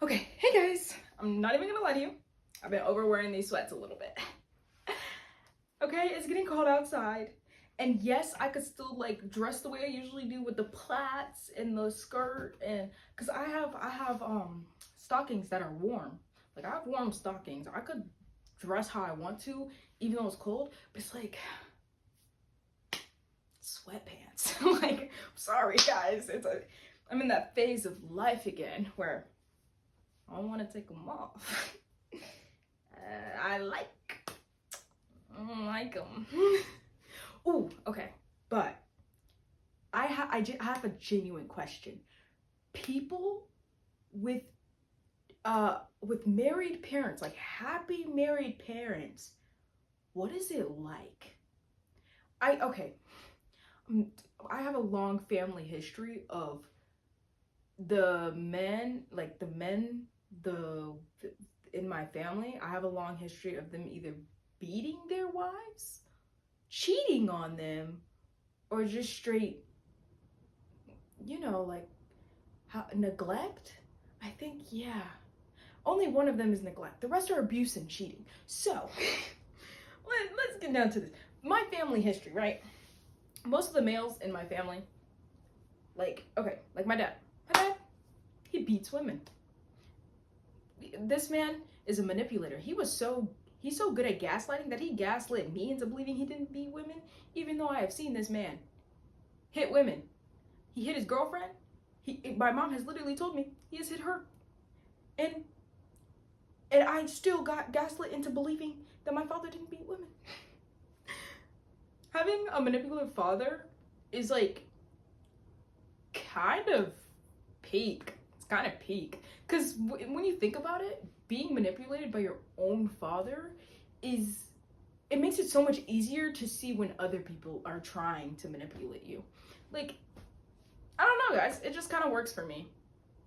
Okay, hey guys, I'm not even gonna lie to you. I've been overwearing these sweats a little bit. Okay, it's getting cold outside. And yes, I could still like dress the way I usually do with the plaits and the skirt and cause I have stockings that are warm. Like I have warm stockings. I could dress how I want to, even though it's cold, but it's like sweatpants. Like, I'm sorry guys. I'm in that phase of life again where I don't want to take them off. I don't like them. Ooh, okay. But I have a genuine question. People with married parents, like happy married parents, what is it like? Okay. I have a long family history of the men, like the in my family, I have a long history of them either beating their wives, cheating on them, or just straight, like how neglect. I think, yeah. Only one of them is neglect. The rest are abuse and cheating. So, let's get down to this. My family history, right? Most of the males in my family, like my dad. My dad, he beats women. This man is a manipulator. He's so good at gaslighting that he gaslit me into believing he didn't beat women, even though I have seen this man hit women. He hit his girlfriend. My mom has literally told me he has hit her, and I still got gaslit into believing that my father didn't beat women. Having a manipulative father is like kind of peak. It's kind of peak. Because when you think about it, being manipulated by your own father it makes it so much easier to see when other people are trying to manipulate you. Like, I don't know, guys. It just kind of works for me.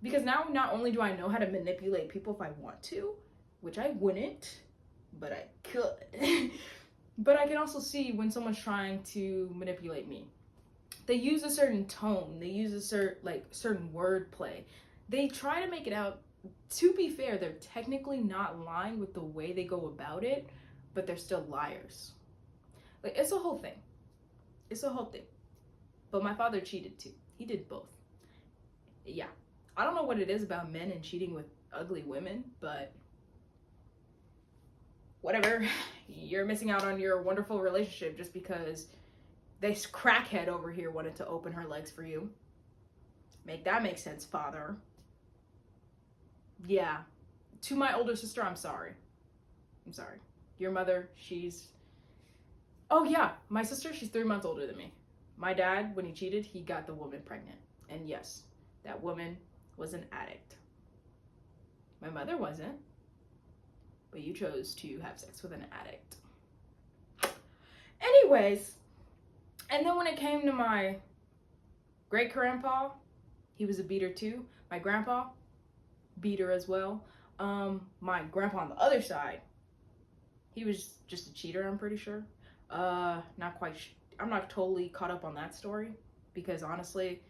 Because now not only do I know how to manipulate people if I want to, which I wouldn't, but I could. But I can also see when someone's trying to manipulate me. They use a certain tone. They use a certain wordplay. They try to make it out. To be fair, they're technically not lying with the way they go about it, but they're still liars. Like, it's a whole thing. It's a whole thing. But my father cheated too. He did both. Yeah. I don't know what it is about men and cheating with ugly women, but whatever. You're missing out on your wonderful relationship just because this crackhead over here wanted to open her legs for you. Make that make sense, father. Yeah. To my older sister, I'm sorry. I'm sorry. Your mother, oh yeah, my sister, she's 3 months older than me. My dad, when he cheated, he got the woman pregnant. And yes, that woman was an addict. My mother wasn't. But you chose to have sex with an addict. Anyways, and then when it came to my great-grandpa, he was a beater too. My grandpa, beater as well. My grandpa on the other side, he was just a cheater, I'm pretty sure. I'm not totally caught up on that story because honestly,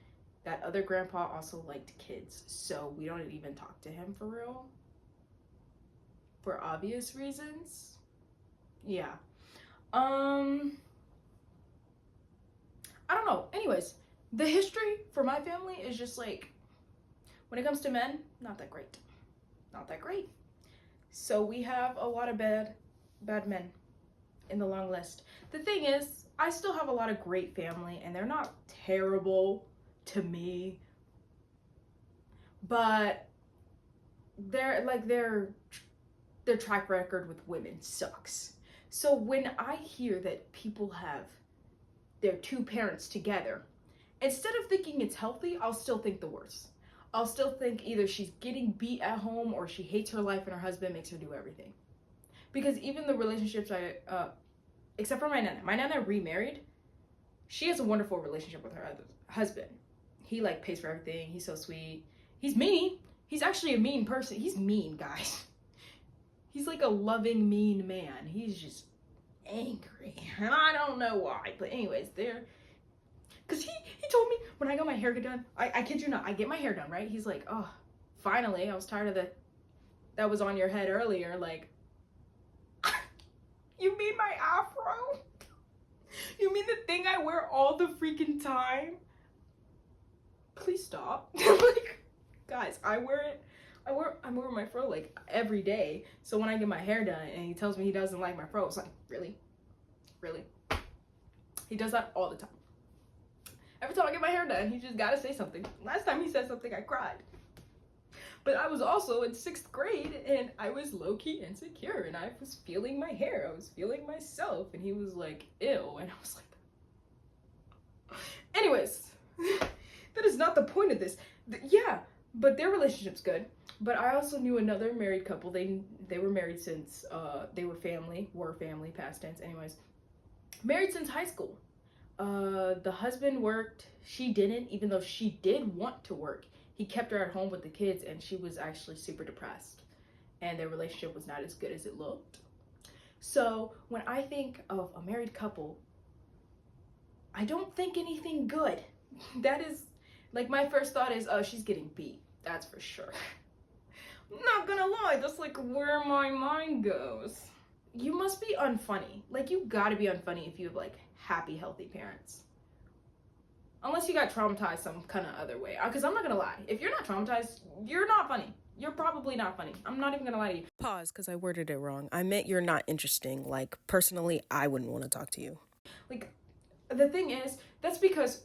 that other grandpa also liked kids, so we don't even talk to him for real. For obvious reasons. Yeah. I don't know. Anyways, the history for my family is just like, when it comes to men, not that great. Not that great. So we have a lot of bad men in the long list. The thing is, I still have a lot of great family, and they're not terrible to me, but their track record with women sucks. So when I hear that people have their two parents together, instead of thinking it's healthy, I'll still think the worst. I'll still think either she's getting beat at home or she hates her life and her husband makes her do everything. Because even the relationships except for my nana remarried, she has a wonderful relationship with her husband. He pays for everything. He's so sweet. He's mean. He's actually a mean person. He's mean, guys. He's like a loving, mean man. He's just angry. And I don't know why. But anyways, because he told me when I got my hair done, I kid you not, I get my hair done, right? He's like, oh, finally, I was tired of that was on your head earlier, like, you mean my afro? You mean the thing I wear all the freaking time? Please stop. Like, guys, I wear my fro like every day. So when I get my hair done and he tells me he doesn't like my fro, it's like, really? Really? He does that all the time. Every time I get my hair done, he just gotta say something. Last time he said something, I cried. But I was also in 6th grade and I was low-key insecure and I was feeling my hair. I was feeling myself and he was like, ew. And I was like, anyways, that is not the point of this. Yeah, but their relationship's good. But I also knew another married couple. They were married since, they were family, past tense. Anyways, married since high school. The husband worked, she didn't, even though she did want to work. He kept her at home with the kids and she was actually super depressed. And their relationship was not as good as it looked. So when I think of a married couple, I don't think anything good. That is, like, my first thought is, oh, she's getting beat. That's for sure. I'm not gonna lie, that's like where my mind goes. You must be unfunny. Like, you gotta be unfunny if you have, like, happy, healthy parents. Unless you got traumatized some kind of other way. Because I'm not gonna lie, if you're not traumatized, you're not funny. You're probably not funny. I'm not even gonna lie to you. Pause, because I worded it wrong. I meant you're not interesting. Like, personally, I wouldn't want to talk to you. Like, the thing is, that's because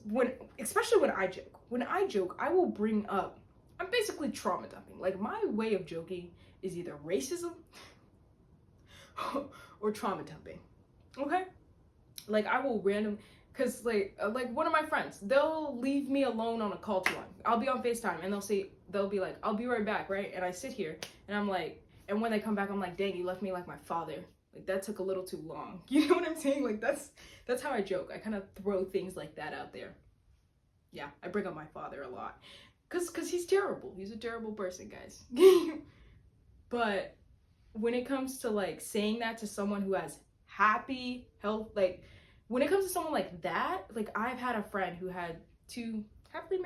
especially when I joke, I will bring up, I'm basically trauma dumping. Like, my way of joking is either racism or trauma dumping. Okay? Like, I will because like one of my friends, they'll leave me alone on a call too long. I'll be on FaceTime and they'll be like, I'll be right back, right? And I sit here and I'm like, and when they come back, I'm like, dang, you left me like my father. Like, that took a little too long. You know what I'm saying? Like, that's how I joke. I kind of throw things like that out there. Yeah, I bring up my father a lot. Cause he's terrible. He's a terrible person, guys. But when it comes to, like, saying that to someone who has happy health, like, when it comes to someone like that, like, I've had a friend who had 2 happily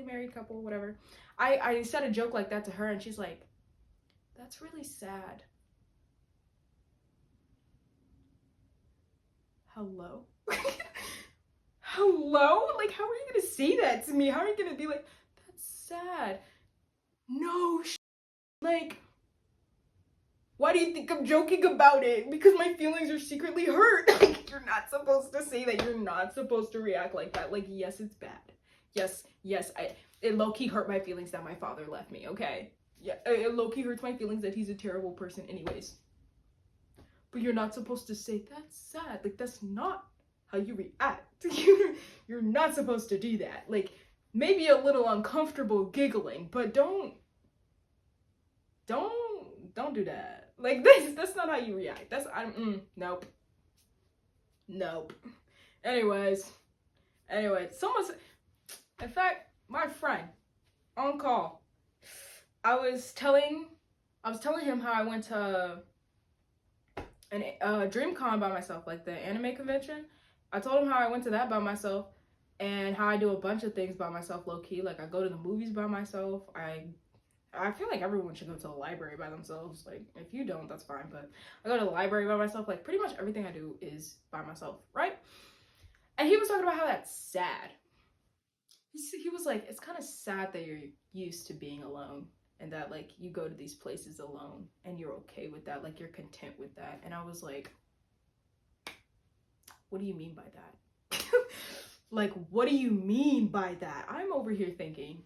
married couple, whatever. I said a joke like that to her and she's like, that's really sad. Hello? Hello? Like, how are you gonna say that to me? How are you gonna be like, that's sad? No, like, why do you think I'm joking about it? Because my feelings are secretly hurt. Like, you're not supposed to say that. You're not supposed to react like that. Like, yes, it's bad. Yes, it low-key hurt my feelings that my father left me, okay? Yeah, it low-key hurts my feelings that he's a terrible person anyways. But you're not supposed to say, that's sad. Like, that's not how you react. You're not supposed to do that. Like, maybe a little uncomfortable giggling, but don't do that. Like, that's not how you react. Nope. Anyways, in fact, my friend on call, I was telling him how I went to a DreamCon by myself, like the anime convention. I told him how I went to that by myself and how I do a bunch of things by myself, low-key. Like, I go to the movies by myself. I feel like everyone should go to the library by themselves. Like, if you don't, that's fine, but I go to the library by myself. Like, pretty much everything I do is by myself, right? And he was talking about how that's sad. He was like, it's kind of sad that you're used to being alone and that, like, you go to these places alone and you're okay with that. Like, you're content with that. And I was like, what do you mean by that? Like, what do you mean by that? I'm over here thinking,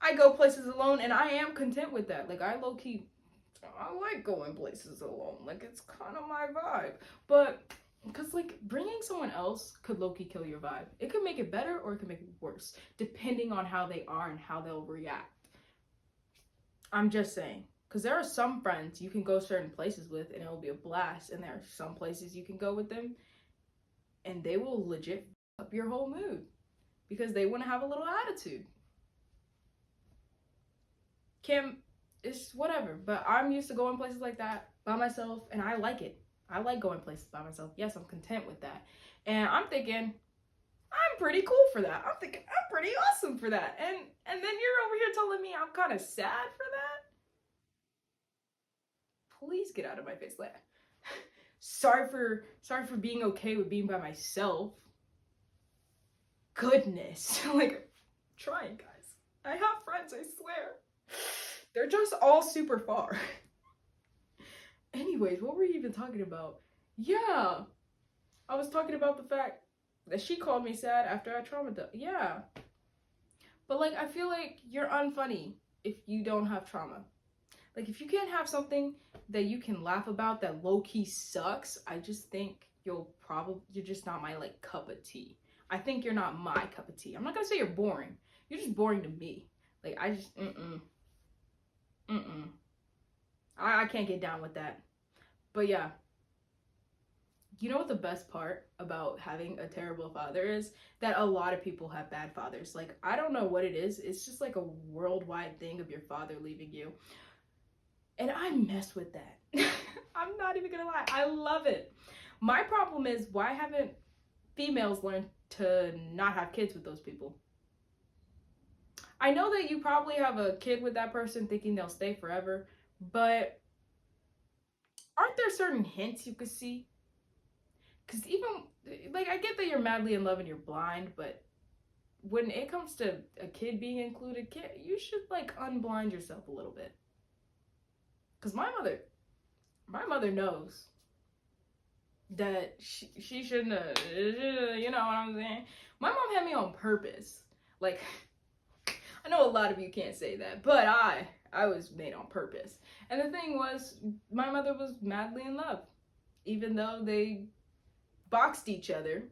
I go places alone and I am content with that. Like, I low-key, I like going places alone. Like, it's kind of my vibe. But, because, like, bringing someone else could low-key kill your vibe. It could make it better or it could make it worse, depending on how they are and how they'll react. I'm just saying. Because there are some friends you can go certain places with and it'll be a blast. And there are some places you can go with them and they will legit up your whole mood. Because they want to have a little attitude. It's whatever, but I'm used to going places like that by myself, and I like it. I like going places by myself. Yes, I'm content with that. And I'm thinking, I'm pretty cool for that. I'm thinking I'm pretty awesome for that. And then you're over here telling me I'm kind of sad for that? Please get out of my face. Like, sorry for being okay with being by myself. Goodness. Like, I'm trying, guys. I have friends, I swear. They're just all super far. Anyways, what were you even talking about? Yeah. I was talking about the fact that she called me sad after I traumatized. Yeah. But like, I feel like you're unfunny if you don't have trauma. Like, if you can't have something that you can laugh about that low-key sucks, I just think you're just not my like cup of tea. I think you're not my cup of tea. I'm not gonna say you're boring. You're just boring to me. Like, I just I can't get down with that. But yeah. You know what the best part about having a terrible father is? That a lot of people have bad fathers. Like, I don't know what it is. It's just like a worldwide thing of your father leaving you. And I mess with that. I'm not even gonna lie. I love it. My problem is, why haven't females learned to not have kids with those people? I know that you probably have a kid with that person thinking they'll stay forever, but aren't there certain hints you could see? Because even, like, I get that you're madly in love and you're blind, but when it comes to a kid being included, you should, like, unblind yourself a little bit. Because my mother knows that she shouldn't have, you know what I'm saying? My mom had me on purpose. Like, I know a lot of you can't say that, but I was made on purpose. And the thing was, my mother was madly in love, even though they boxed each other.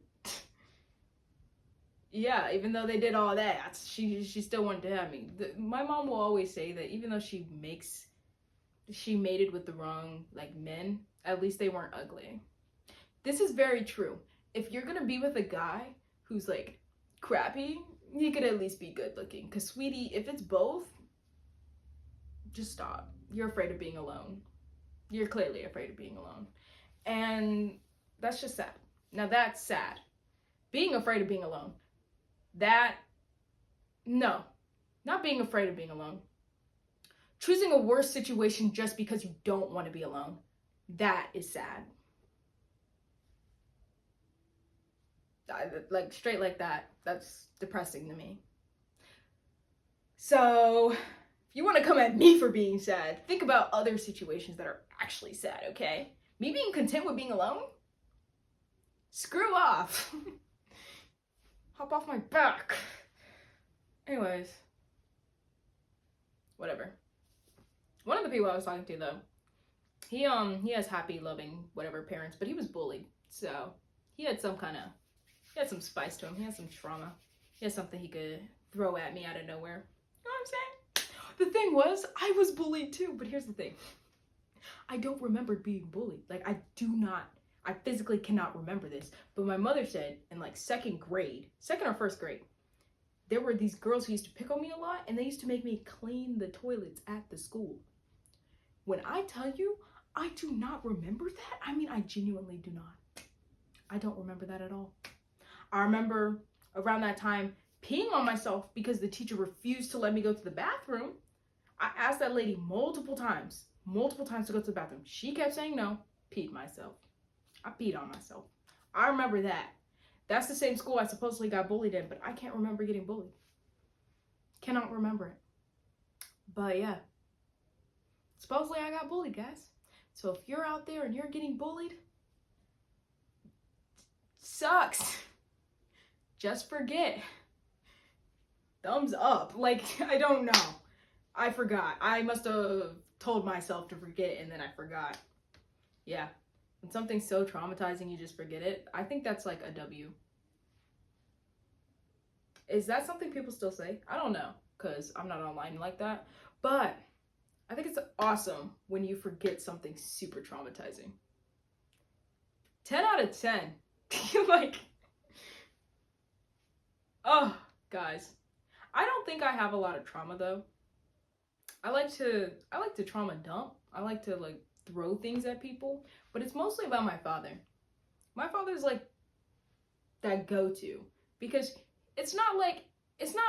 Yeah, even though they did all that, she still wanted to have me. My mom will always say that even though she mated with the wrong like men, at least they weren't ugly. This is very true. If you're gonna be with a guy who's like crappy, he could at least be good looking. Cause sweetie, if it's both, just stop. You're afraid of being alone. You're clearly afraid of being alone. And that's just sad. Now that's sad. Being afraid of being alone. No. Not being afraid of being alone. Choosing a worse situation just because you don't want to be alone. That is sad. Like, straight like that. That's depressing to me. So, if you want to come at me for being sad, think about other situations that are actually sad, okay? Me being content with being alone? Screw off. Hop off my back. Anyways. Whatever. One of the people I was talking to, though, he has happy, loving, whatever parents, but he was bullied. So, he had some spice to him. He had some trauma. He had something he could throw at me out of nowhere. You know what I'm saying? The thing was, I was bullied too, but here's the thing. I don't remember being bullied. Like, I physically cannot remember this. But my mother said in like second or first grade, there were these girls who used to pick on me a lot, and they used to make me clean the toilets at the school. When I tell you, I do not remember that. I mean, I genuinely do not. I don't remember that at all. I remember around that time peeing on myself because the teacher refused to let me go to the bathroom. I asked that lady multiple times to go to the bathroom. She kept saying no, peed myself. I peed on myself. I remember that. That's the same school I supposedly got bullied in, but I can't remember getting bullied. Cannot remember it. But yeah. Supposedly I got bullied, guys. So if you're out there and you're getting bullied, sucks. Just forget. Thumbs up. Like, I don't know. I forgot. I must have told myself to forget and then I forgot. Yeah. When something's so traumatizing you just forget it, I think that's like a W. Is that something people still say? I don't know, because I'm not online like that. But I think it's awesome when you forget something super traumatizing. 10 out of 10. Like, oh, guys. I don't think I have a lot of trauma though. I like to trauma dump. I like to like throw things at people, but it's mostly about my father. My father's like that go-to because it's not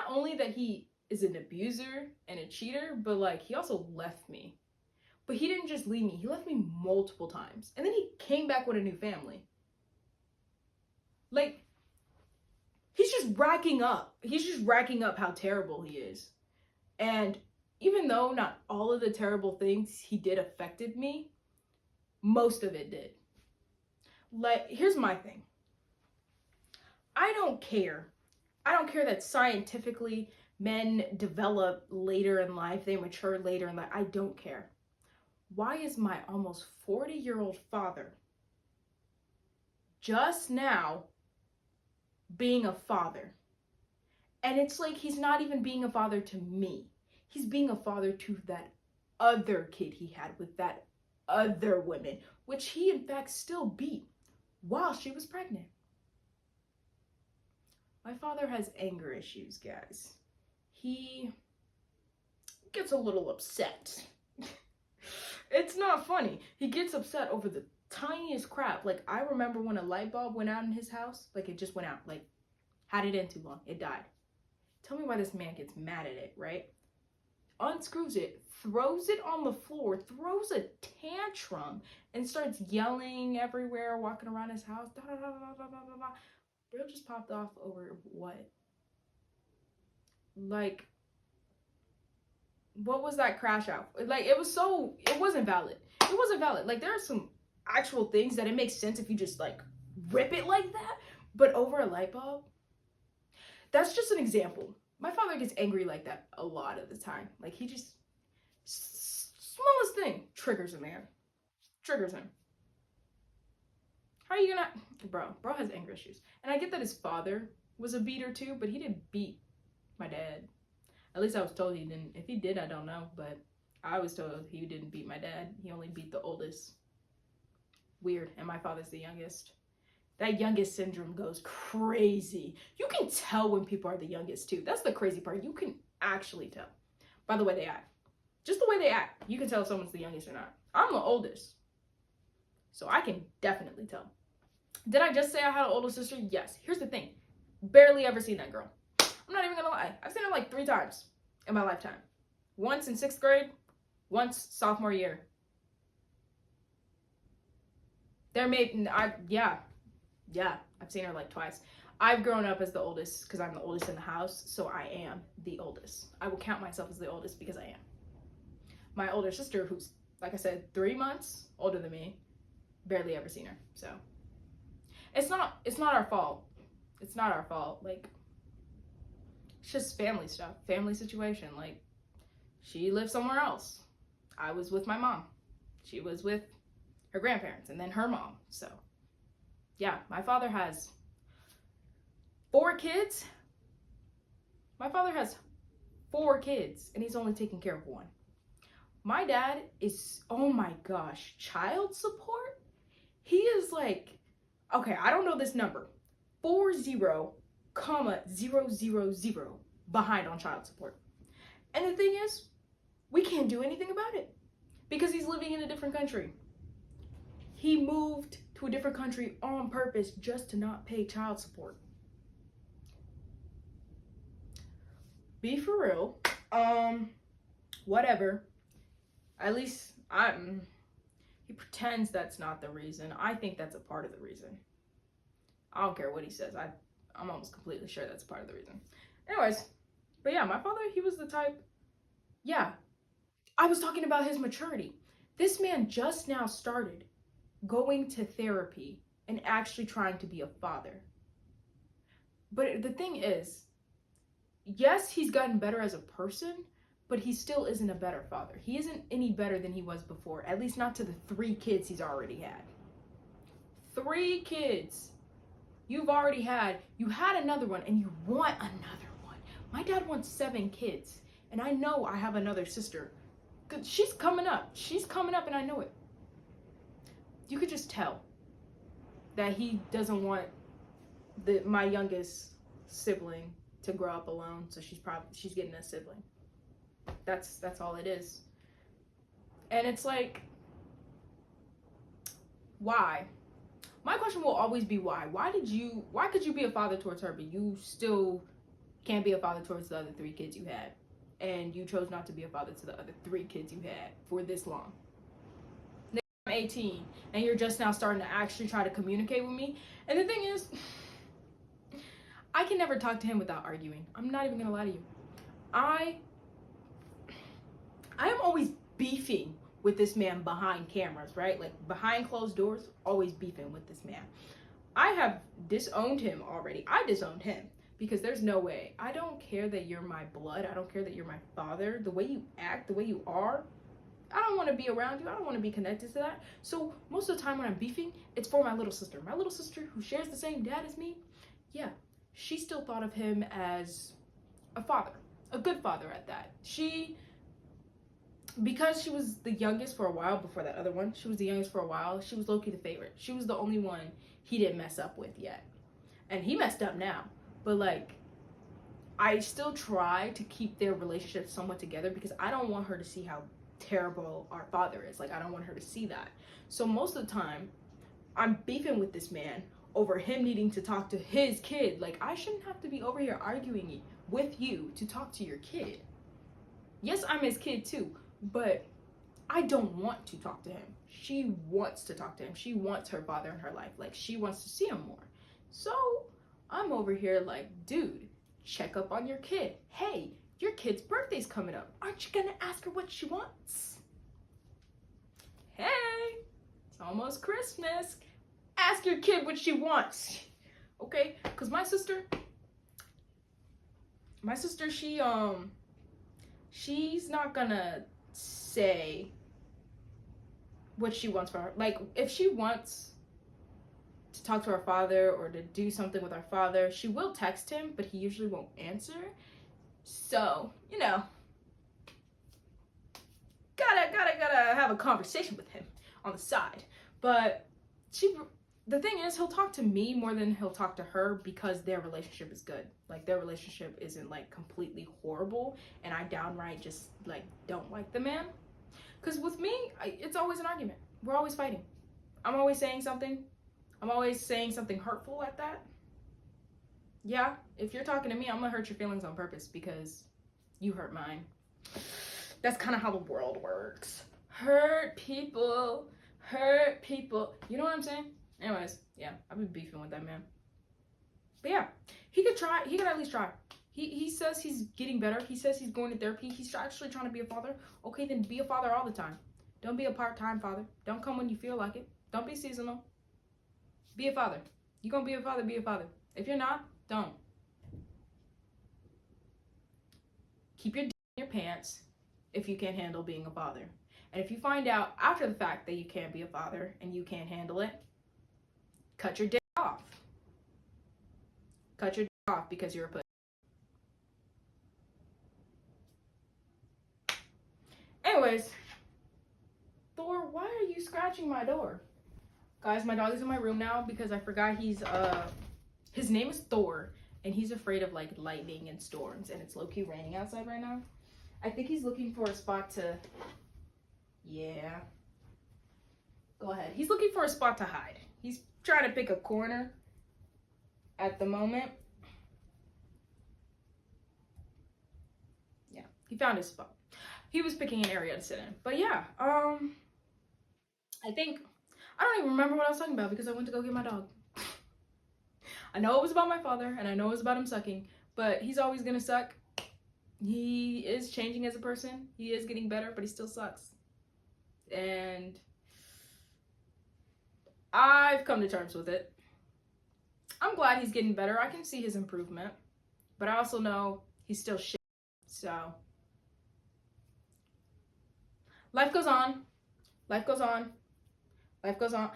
only that he is an abuser and a cheater, but like he also left me. But he didn't just leave me, he left me multiple times. And then he came back with a new family. Like, he's just racking up how terrible he is. And even though not all of the terrible things he did affected me, most of it did. Like, here's my thing. I don't care that scientifically men develop later in life, they mature later in life. I don't care. Why is my almost 40-year-old father just now being a father? And it's like he's not even being a father to me. He's being a father to that other kid he had with that other woman, which he in fact still beat while she was pregnant. My father has anger issues, guys. He gets a little upset. It's not funny. He gets upset over the tiniest crap. Like, I remember when a light bulb went out in his house. Like, it just went out. Like, had it in too long. It died. Tell me why this man gets mad at it, right? Unscrews it, throws it on the floor, throws a tantrum, and starts yelling everywhere, walking around his house. Da, da, da, da, da, da, da. Bro just popped off over what? Like, what was that crash out? Like, it wasn't valid. It wasn't valid. Like, there are some actual things that it makes sense if you just, like, rip it like that. But over a light bulb? That's just an example. My father gets angry like that a lot of the time. Like, he just, smallest thing triggers a man. Triggers him. How are you gonna, bro has anger issues. And I get that his father was a beater too, but he didn't beat my dad. At least I was told he didn't. If he did, I don't know, but I was told he didn't beat my dad. He only beat the oldest. Weird. And my father's the youngest. That youngest syndrome goes crazy. You can tell when people are the youngest too. That's the crazy part. You can actually tell by the way they act. Just the way they act. You can tell if someone's the youngest or not. I'm the oldest, so I can definitely tell. Did I just say I had an older sister? Yes. Here's the thing. Barely ever seen that girl. I'm not even gonna lie. I've seen her like 3 times in my lifetime. Once in 6th grade, once sophomore year. I've seen her like twice. I've grown up as the oldest because I'm the oldest in the house, so I am the oldest. I will count myself as the oldest because I am. My older sister, who's, like I said, 3 months older than me, barely ever seen her. So it's not our fault. It's not our fault. Like, it's just family stuff, family situation. Like, she lived somewhere else. I was with my mom. She was with her grandparents and then her mom. So yeah, my father has 4 kids. My father has 4 kids and he's only taking care of 1. My dad is, oh my gosh, child support? He is like, okay, I don't know this number, 40,000 behind on child support. And the thing is, we can't do anything about it because he's living in a different country. He moved to a different country on purpose just to not pay child support. Be for real. Whatever. At least he pretends that's not the reason. I think that's a part of the reason. I don't care what he says. I'm almost completely sure that's part of the reason. Anyways, but yeah, my father, he was the type. Yeah, I was talking about his maturity. This man just now started going to therapy and actually trying to be a father. But the thing is, yes, he's gotten better as a person, but he still isn't a better father. He isn't any better than he was before, at least not to the 3 kids he's already had. 3 kids you've already had. You had another one and you want another one. My dad wants 7 kids, and I know I have another sister. She's coming up. She's coming up and I know it. You could just tell that he doesn't want my youngest sibling to grow up alone, so she's getting a sibling. That's all it is. And it's like, why My question will always be why. Why could you be a father towards her, but you still can't be a father towards the other 3 kids you had? And you chose not to be a father to the other 3 kids you had for this long. I'm 18, and you're just now starting to actually try to communicate with me. And the thing is, I can never talk to him without arguing. I'm not even gonna lie to you. I am always beefing with this man behind cameras, right? Like behind closed doors, always beefing with this man. I have disowned him already. I disowned him because there's no way. I don't care that you're my blood. I don't care that you're my father. The way you act, the way you are, I don't want to be around you. I don't want to be connected to that. So most of the time when I'm beefing, it's for my little sister. My little sister who shares the same dad as me. Yeah, she still thought of him as a father, a good father at that. Because she was the youngest for a while before that other one, she was the youngest for a while, she was low-key the favorite. She was the only one he didn't mess up with yet. And he messed up now. But like, I still try to keep their relationship somewhat together because I don't want her to see how terrible our father is. Like, I don't want her to see that. So most of the time, I'm beefing with this man over him needing to talk to his kid. Like, I shouldn't have to be over here arguing with you to talk to your kid. Yes, I'm his kid too, but I don't want to talk to him. She wants to talk to him. She wants her father in her life. Like, she wants to see him more. So I'm over here like, dude, check up on your kid. Hey, your kid's birthday's coming up. Aren't you gonna ask her what she wants? Hey, it's almost Christmas. Ask your kid what she wants. Okay? Because my sister, she's not gonna say what she wants for her. Like, if she wants to talk to her father or to do something with our father, she will text him, but he usually won't answer. So, gotta have a conversation with him on the side. But the thing is, he'll talk to me more than he'll talk to her because their relationship is good. Like, their relationship isn't like completely horrible, and I downright just like don't like the man. Because with me, it's always an argument. We're always fighting. I'm always saying something hurtful at that. Yeah, if you're talking to me, I'm gonna hurt your feelings on purpose because you hurt mine. That's kind of how the world works. Hurt people. You know what I'm saying? Anyways, yeah, I've been beefing with that man. But yeah, he could at least try. He says he's getting better. He says he's going to therapy. He's actually trying to be a father. Okay, then be a father all the time. Don't be a part-time father. Don't come when you feel like it. Don't be seasonal. Be a father. You're gonna be a father, be a father. If you're not, don't. Keep your dick in your pants if you can't handle being a father. And if you find out after the fact that you can't be a father and you can't handle it, cut your dick off. Cut your dick off because you're a pussy. Anyways, Thor, why are you scratching my door? Guys, my dog is in my room now because I forgot his name is Thor, and he's afraid of like lightning and storms, and it's low-key raining outside right now. I think he's looking for a spot to, yeah. Go ahead. He's looking for a spot to hide. He's trying to pick a corner at the moment. Yeah, he found his spot. He was picking an area to sit in. But yeah, I don't even remember what I was talking about because I went to go get my dog. I know it was about my father, and I know it was about him sucking, but he's always gonna suck. He is changing as a person. He is getting better, but he still sucks. And I've come to terms with it. I'm glad he's getting better. I can see his improvement, but I also know he's still shit. So life goes on. Life goes on. Life goes on.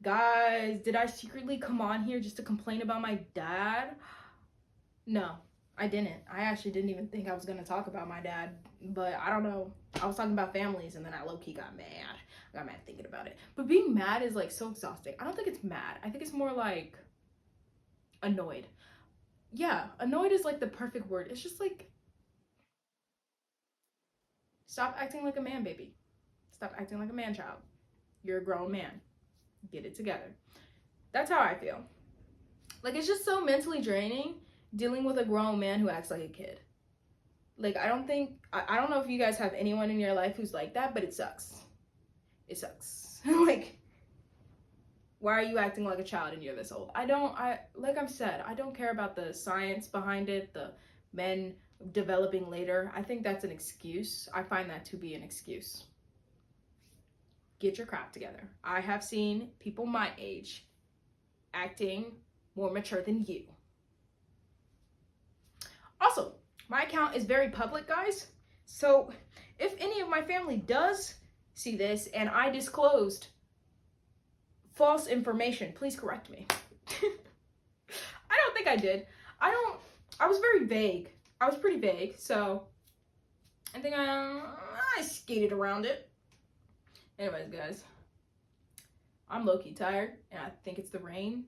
Guys, did I secretly come on here just to complain about my dad? No, I didn't. I actually didn't even think I was going to talk about my dad, but I don't know. I was talking about families, and then I low-key got mad. I got mad thinking about it. But being mad is like so exhausting. I don't think it's mad. I think it's more like annoyed. Yeah, annoyed is like the perfect word. It's just like, stop acting like a man, baby. Stop acting like a man child. You're a grown man. Get it together. That's how I feel. Like, it's just so mentally draining dealing with a grown man who acts like a kid. Like, I don't know if you guys have anyone in your life who's like that, but it sucks. It sucks. Like, why are you acting like a child and you're this old? Like I've said, I don't care about the science behind it, the men developing later. I think that's an excuse. I find that to be an excuse. Get your crap together. I have seen people my age acting more mature than you. Also, my account is very public, guys. So if any of my family does see this and I disclosed false information, please correct me. I don't think I did. I was very vague. I was pretty vague, so I think I skated around it. Anyways, guys, I'm low-key tired, and I think it's the rain.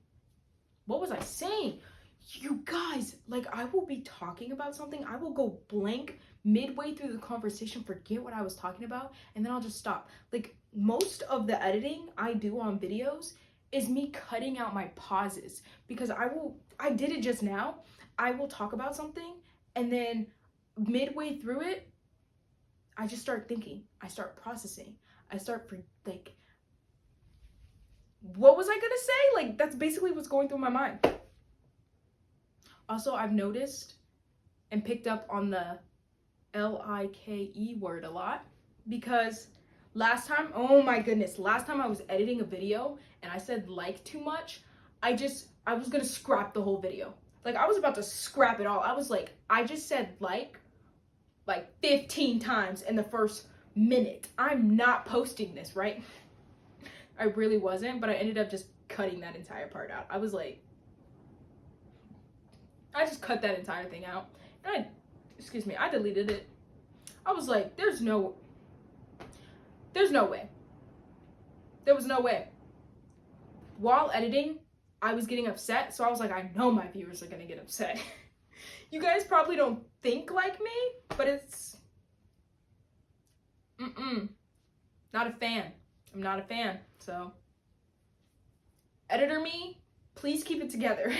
What was I saying? You guys, like, I will be talking about something, I will go blank midway through the conversation, forget what I was talking about, and then I'll just stop. Like, most of the editing I do on videos is me cutting out my pauses, because I did it just now. I will talk about something, and then midway through it, I just start thinking, I start processing, I start what was I gonna say? Like, that's basically what's going through my mind. Also, I've noticed and picked up on the L-I-K-E word a lot, because last time I was editing a video and I said like too much, I was gonna scrap the whole video. Like, I was about to scrap it all. I was like, I just said like 15 times in the first minute. I'm not posting this, right? I really wasn't, but I ended up just cutting that entire part out. I was like, I just cut that entire thing out. And I deleted it. I was like, there's no way. There was no way. While editing, I was getting upset, so I was like, I know my viewers are gonna get upset. You guys probably don't think like me, but it's... Not a fan. I'm not a fan, so... Editor me, please keep it together.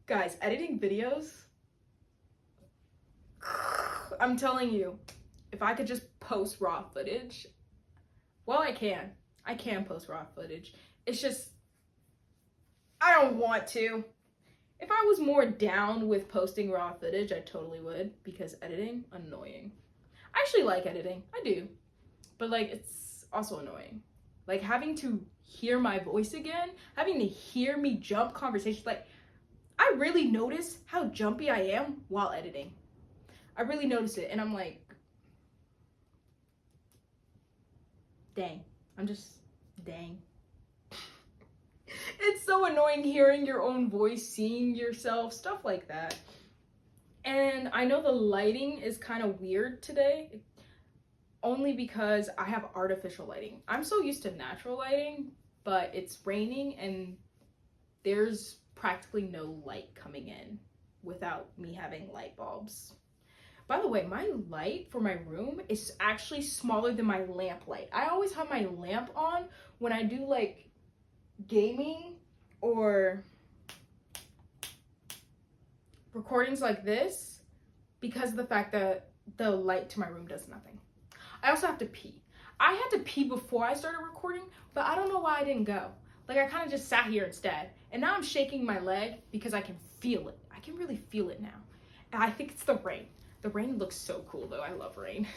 Guys, editing videos... I'm telling you, if I could just post raw footage... Well, I can. I can post raw footage. It's just... I don't want to. If I was more down with posting raw footage, I totally would, because editing, annoying. I actually like editing, I do, but like, it's also annoying. Like, having to hear my voice again, having to hear me jump conversations, like, I really notice how jumpy I am while editing. I really notice it, and I'm like, dang, dang. It's so annoying hearing your own voice, seeing yourself, stuff like that. And I know the lighting is kind of weird today, only because I have artificial lighting. I'm so used to natural lighting, but it's raining and there's practically no light coming in without me having light bulbs. By the way, my light for my room is actually smaller than my lamp light. I always have my lamp on when I do like gaming or recordings like this, because of the fact that the light to my room does nothing. I also have to pee. I had to pee before I started recording, but I don't know why I didn't go. Like, I kind of just sat here instead, and now I'm shaking my leg because I can feel it. I can really feel it now. And I think it's the rain. The rain looks so cool though. I love rain.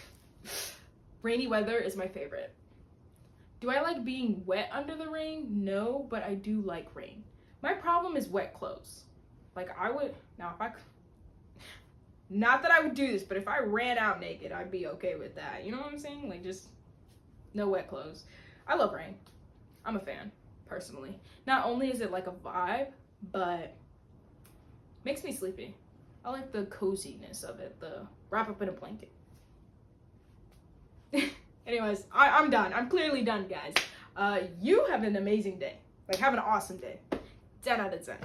Rainy weather is my favorite. Do I like being wet under the rain? No, but I do like rain. My problem is wet clothes. Like, not that I would do this, but if I ran out naked, I'd be okay with that. You know what I'm saying? Like, just no wet clothes. I love rain. I'm a fan, personally. Not only is it like a vibe, but makes me sleepy. I like the coziness of it, the wrap up in a blanket. Anyways, I'm done. I'm clearly done, guys. You have an amazing day. Like, have an awesome day. 10 out of 10.